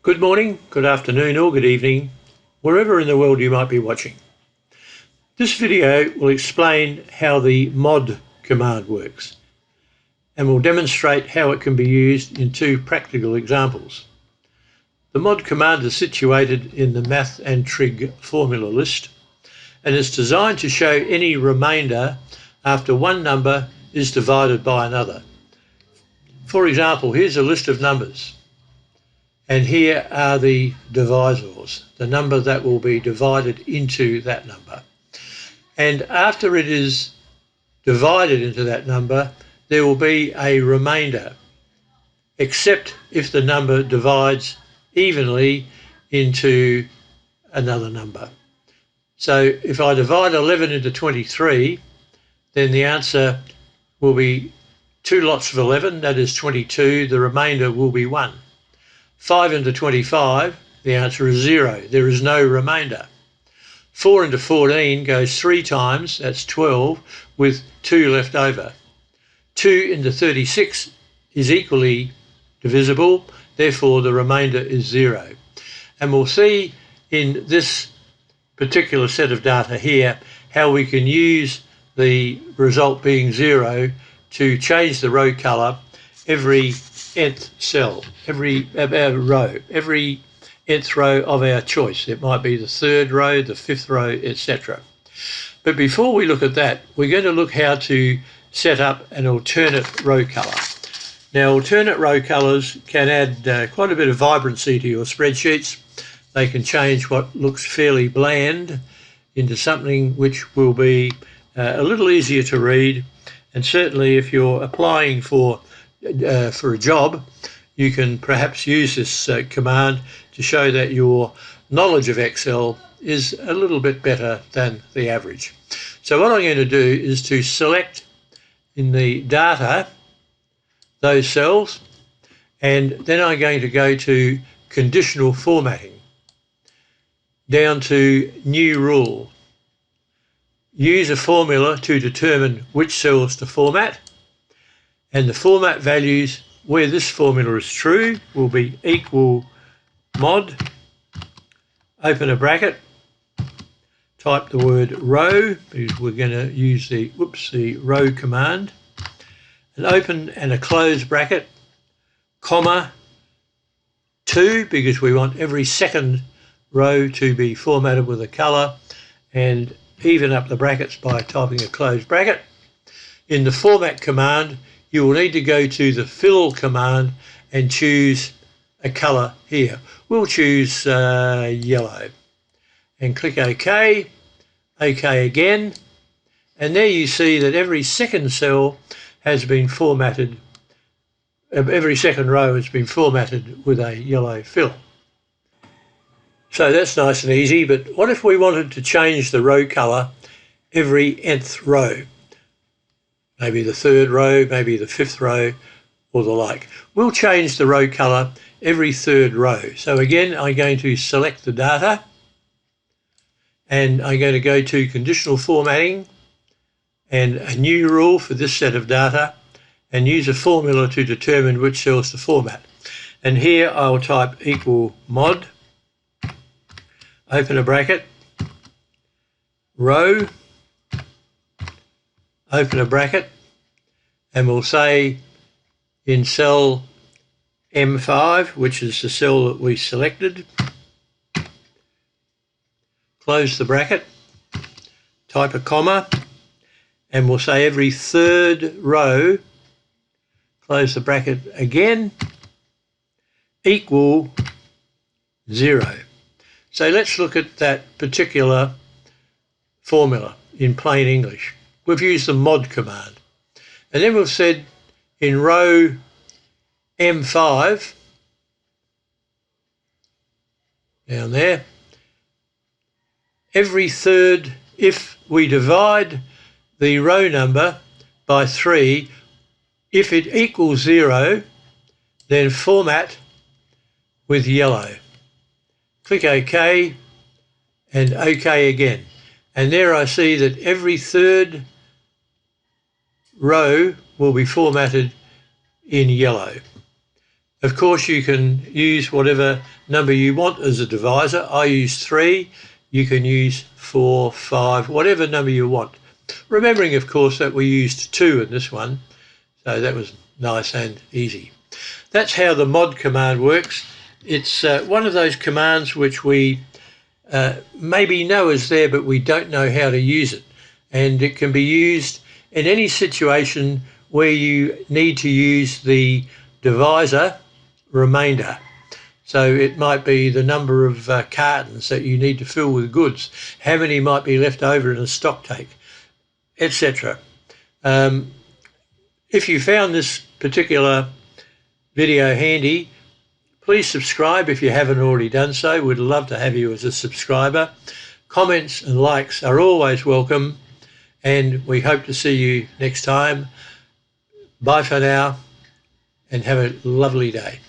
Good morning, good afternoon or good evening, wherever in the world you might be watching. This video will explain how the mod command works and will demonstrate how it can be used in two practical examples. The mod command is situated in the math and trig formula list and is designed to show any remainder after one number is divided by another. For example, here's a list of numbers. And here are the divisors, the number that will be divided into that number. And after it is divided into that number, there will be a remainder, except if the number divides evenly into another number. So if I divide 11 into 23, then the answer will be 2 lots of 11, that is 22, the remainder will be 1. 5 into 25, the answer is 0. There is no remainder. 4 into 14 goes 3 times, that's 12, with 2 left over. 2 into 36 is equally divisible, therefore the remainder is 0. And we'll see in this particular set of data here how we can use the result being 0 to change the row colour every nth cell, every row, every nth row of our choice. It might be the 3rd row, the 5th row, etc. But before we look at that, we're going to look how to set up an alternate row colour. Now, alternate row colours can add quite a bit of vibrancy to your spreadsheets. They can change what looks fairly bland into something which will be a little easier to read. And certainly if you're applying for a job, you can perhaps use this command to show that your knowledge of Excel is a little bit better than the average. So what I'm going to do is to select in the data those cells, and then I'm going to go to Conditional Formatting, down to New Rule. Use a formula to determine which cells to format, and the format values where this formula is true will be equal mod, open a bracket, type the word row, because we're going to use the row command, and open and a close bracket, comma, 2, because we want every second row to be formatted with a colour, and even up the brackets by typing a close bracket. In the format command, you will need to go to the fill command and choose a colour here. We'll choose yellow and click OK, OK again, and there you see that every second cell has been formatted, every second row has been formatted with a yellow fill. So that's nice and easy, but what if we wanted to change the row colour every nth row? Maybe the 3rd row, maybe the 5th row, or the like. We'll change the row colour every 3rd row. So again, I'm going to select the data, and I'm going to go to Conditional Formatting and a new rule for this set of data, and use a formula to determine which cells to format. And here I'll type equal mod, open a bracket, row, open a bracket, and we'll say in cell M5, which is the cell that we selected, close the bracket, type a comma, and we'll say every 3rd row, close the bracket again, equal 0. So let's look at that particular formula in plain English. We've used the mod command, and then we've said in row M5, down there, every 3rd, if we divide the row number by 3, if it equals 0, then format with yellow. Click OK and OK again. And there I see that every 3rd row will be formatted in yellow. Of course, you can use whatever number you want as a divisor. I use 3. You can use 4, 5, whatever number you want. Remembering, of course, that we used 2 in this one, so that was nice and easy. That's how the mod command works. It's one of those commands which we maybe know is there, but we don't know how to use it. And it can be used in any situation where you need to use the divisor remainder. So it might be the number of cartons that you need to fill with goods, how many might be left over in a stock take, etc. If you found this particular video handy, please subscribe if you haven't already done so. We'd love to have you as a subscriber. Comments and likes are always welcome, and we hope to see you next time. Bye for now, and have a lovely day.